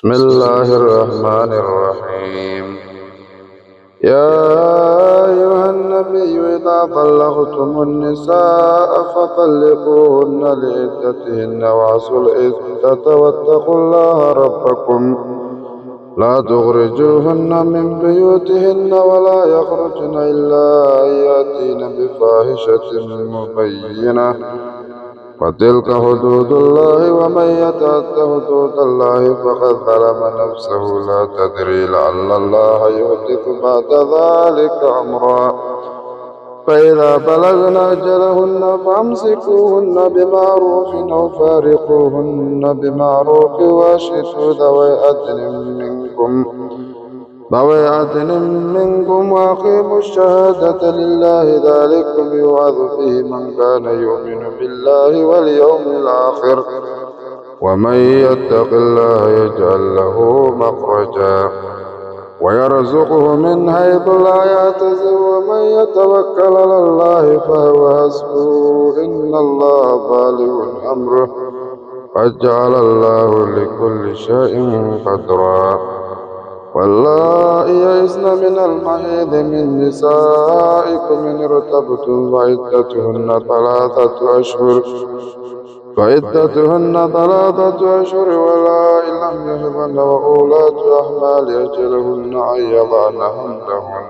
بسم الله الرحمن الرحيم. يا أيها النبي إذا طلقتم النساء فطلقوهن لعدتهن وأحصوا العدة واتقوا الله ربكم لا تخرجوهن من بيوتهن ولا يخرجن إلا أن يأتين بفاحشة مبينة وتلك حدود الله ومن يتعد حدود الله فقد ظلم نفسه لا تدري لعل الله يحدث بعد ذلك أمرا فإذا بلغن أجلهن فأمسكوهن بمعروف أو فارقوهن بمعروف وأشهدوا ذوي عدل منكم وأقيموا الشهادة لله ذلكم يوعظ به من كان يؤمن بالله واليوم الآخر ومن يتق الله يجعل له مخرجا ويرزقه من حيث لا يحتسب ومن يتوكل على الله فهو حسبه إن الله بالغ أمره قد جعل الله لكل شيء قدرا واللائي يئسن من المحيض من نسائكم إن ارتبتم فعدتهن 3 أشهر واللائي لم يحضن وأولاة أحمال أجلهن أن يضعن حملهن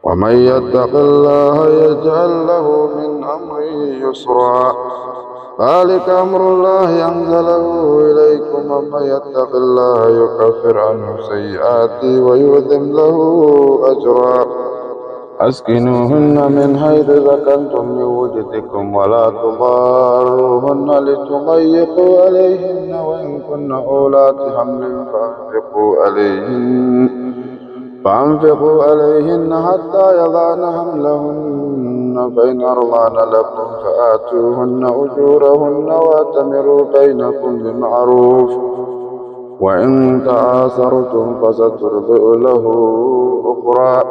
ومن يتق الله يجعل له من أمره يسرا ذلك أمر الله أنزله إليكم ومن يتق الله يكفر عنه سيئاته ويعظم له أجرا أسكنوهن من حيث سكنتم من وجدكم ولا تضاروهن لتضيقوا عليهن وإن كن أولاة حمل فأنفقوا عليهن حتى يضعن حملهن فإن أرضعن لكم فآتوهن أجورهن وأتمروا بينكم بمعروف وإن تعاثرتم فسترضع له أخرى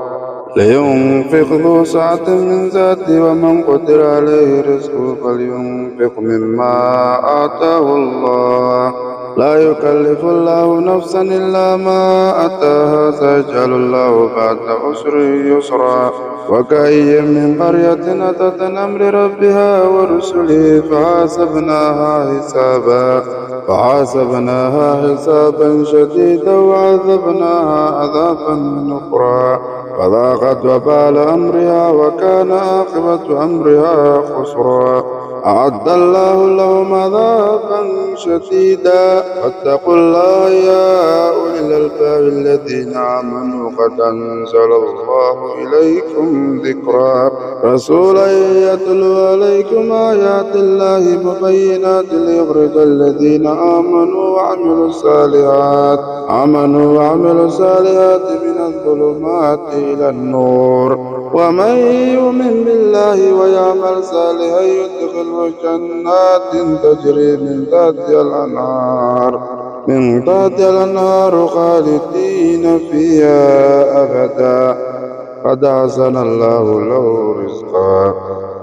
لينفق ذو سعة من ذاته ومن قدر عليه رزقه فلينفق مما آتاه الله لا يكلف الله نفسا إلا ما أتاها سيجعل الله بعد عسر يسرا وكأي من قرية أتت عن أمر ربها ورسله فحاسبناها حسابا شديدا وعذبناها عذابا نكرا فذاقت وبال أمرها وكان عاقبة أمرها خسرا أعد الله لهم عذابا شديدا فاتقوا الله يا أولي الألباب الذين آمنوا قد أنزل الله إليكم ذكرا رسولا يتلو عليكم آيات الله مبينات ليخرج الذين آمنوا وعملوا الصالحات من الظلمات إلى النور ومن يؤمن بالله ويعمل صالحا يدخله جنات تجري من تحتها الأنهار خالدين فيها أبدا قد أحسن الله له رزقا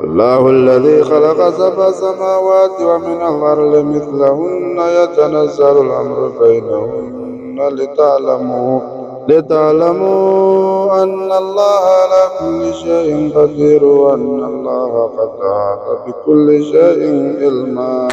الله الذي خلق 7 سماوات ومن الأرض مثلهن يتنزل الأمر بينهن لتعلموا أن الله على كل شيء قدير وأن الله قد أحاط بكل شيء علما